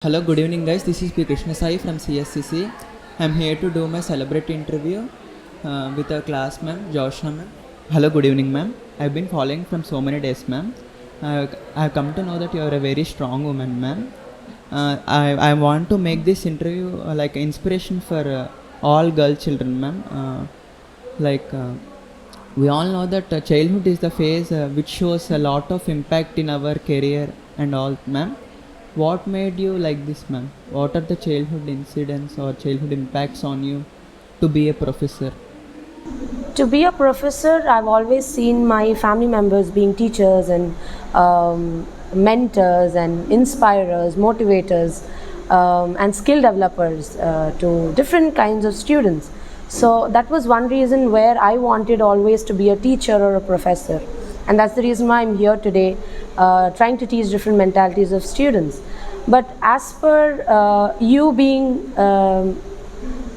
Hello, good evening guys. This is KRISHNA Sai from CSCC. I'm here to do my celebrity interview with our class ma'am, JYOTHSNA ma'am. Hello, good evening ma'am. I've been following from so many days ma'am. I've come to know that you are a very strong woman ma'am. I want to make this interview like inspiration for all girl children ma'am. We all know that childhood is the phase which shows a lot of impact in our career and all ma'am. What made you like this ma'am? What are the childhood incidents or childhood impacts on you to be a professor? To be a professor, I've always seen my family members being teachers and mentors and inspirers, motivators, and skill developers to different kinds of students. So that was one reason where I wanted always to be a teacher or a professor. And that's the reason why I'm here today, trying to teach different mentalities of students. But as per you being,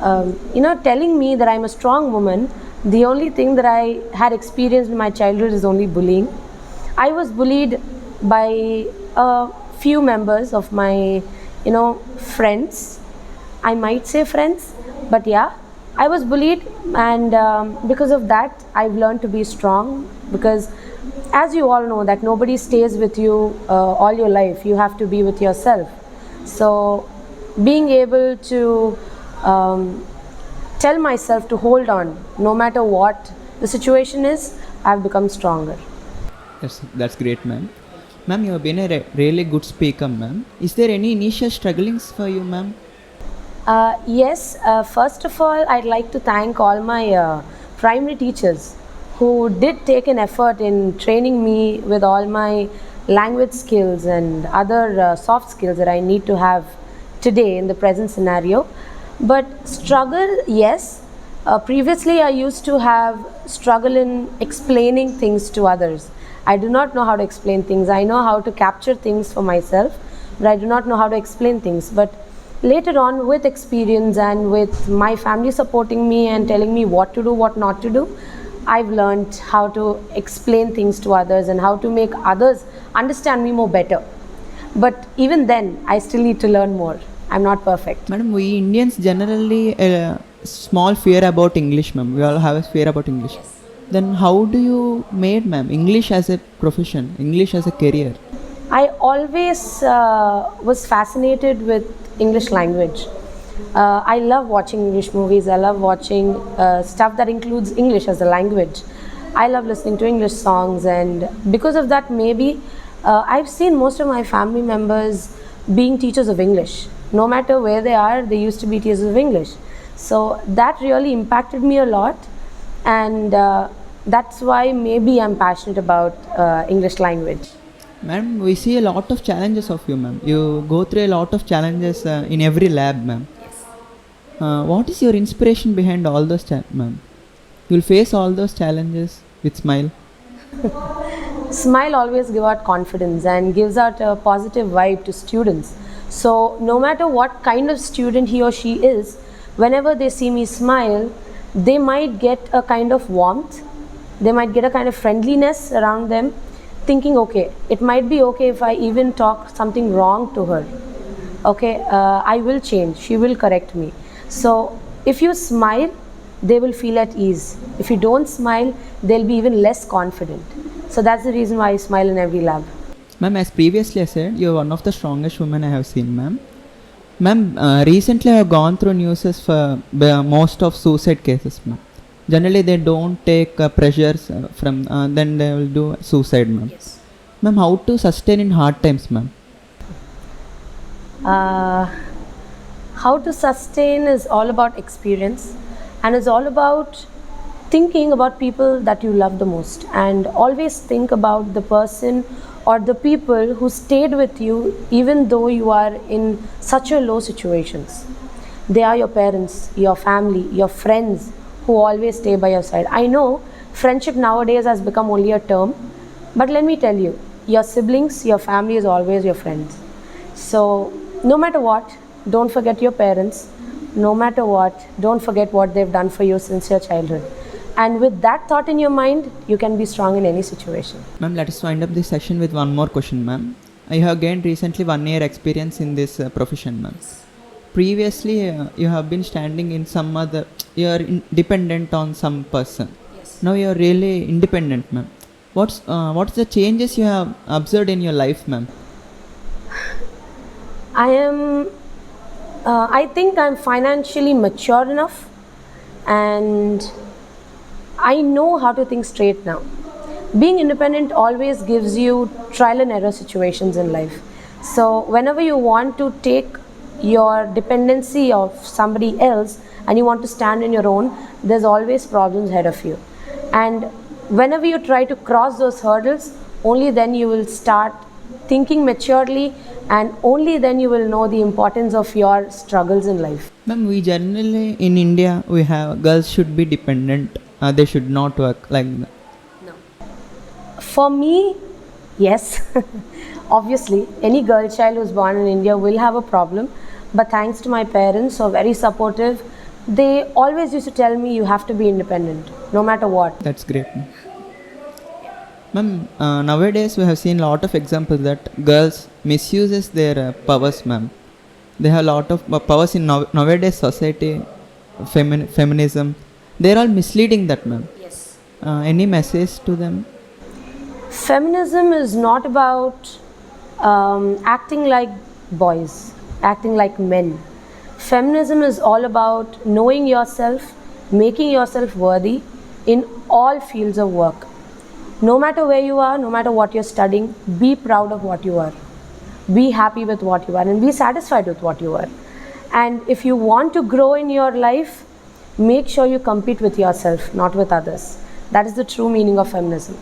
telling me that I'm a strong woman, the only thing that I had experienced in my childhood is only bullying. I was bullied by a few members of my, friends. I might say friends, but yeah, I was bullied, and because of that, I've learned to be strong. Because as you all know that nobody stays with you all your life. You have to be with yourself. So being able to tell myself to hold on no matter what the situation is, I've become stronger. That's great ma'am. Ma'am, you have been a really good speaker ma'am. Is there any initial strugglings for you ma'am? Yes, first of all, I'd like to thank all my primary teachers who did take an effort in training me with all my language skills and other soft skills that I need to have today in the present scenario. But struggle, yes. Previously, I used to have struggle in explaining things to others. I do not know how to explain things. I know how to capture things for myself, but I do not know how to explain things. But later on, with experience and with my family supporting me and telling me what to do, what not to do, I've learned how to explain things to others and how to make others understand me more better. But even then, I still need to learn more. I'm not perfect. Madam, we Indians generally small fear about English ma'am. We all have a fear about English. Yes. Then how do you made ma'am English as a profession, English as a career? I always was fascinated with English language. I love watching English movies. I love watching stuff that includes English as a language. I love listening to English songs, and because of that, maybe I've seen most of my family members being teachers of English. No matter where they are, they used to be teachers of English. So that really impacted me a lot, and that's why maybe I'm passionate about English language. Ma'am, we see a lot of challenges of you ma'am. You go through a lot of challenges in every lab ma'am. What is your inspiration behind all those ma'am? You'll face all those challenges with smile. Smile always gives out confidence and gives out a positive vibe to students. So no matter what kind of student he or she is, whenever they see me smile, they might get a kind of warmth, they might get a kind of friendliness around them, thinking, okay, it might be okay if I even talk something wrong to her. Okay, I will change, she will correct me. So if you smile, they will feel at ease. If you don't smile, they'll be even less confident. So that's the reason why I smile in every lab. Ma'am, as previously I said, you're one of the strongest women I have seen ma'am. Ma'am, recently I have gone through news for most of suicide cases ma'am. Generally they don't take pressures from, then they will do suicide ma'am. Yes. Ma'am, how to sustain in hard times ma'am? How to sustain is all about experience, and is all about thinking about people that you love the most, and always think about the person or the people who stayed with you even though you are in such a low situations. They are your parents, your family, your friends who always stay by your side. I know friendship nowadays has become only a term, but let me tell you, your siblings, your family is always your friends. So no matter what, don't forget your parents. No matter what, don't forget what they've done for you since your childhood. And with that thought in your mind, you can be strong in any situation. Ma'am, let us wind up this session with one more question ma'am. You have gained recently 1 year experience in this profession, ma'am. Previously, you have been standing in some other, you are dependent on some person. Yes. Now you are really independent, ma'am. What's the changes you have observed in your life, ma'am? I think I'm financially mature enough, and I know how to think straight now. Being independent always gives you trial and error situations in life. So whenever you want to take your dependency of somebody else and you want to stand on your own, there's always problems ahead of you. And whenever you try to cross those hurdles, only then you will start thinking maturely, and only then you will know the importance of your struggles in life. Ma'am, we generally in India we have girls should be dependent. They should not work like that. No. For me, yes. Obviously, any girl child who's born in India will have a problem. But thanks to my parents, who are very supportive, they always used to tell me you have to be independent, no matter what. That's great, ma'am. Ma'am, nowadays we have seen a lot of examples that girls misuses their powers, ma'am. They have a lot of powers in nowadays society, feminism. They're all misleading that, ma'am. Yes. Any message to them? Feminism is not about acting like boys, acting like men. Feminism is all about knowing yourself, making yourself worthy in all fields of work. No matter where you are, no matter what you're studying, be proud of what you are. Be happy with what you are, and be satisfied with what you are. And if you want to grow in your life, make sure you compete with yourself, not with others. That is the true meaning of feminism.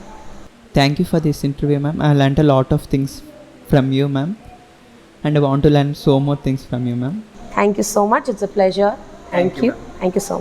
Thank you for this interview, ma'am. I learned a lot of things from you, ma'am. And I want to learn so more things from you, ma'am. Thank you so much. It's a pleasure. Thank you. Thank you so much.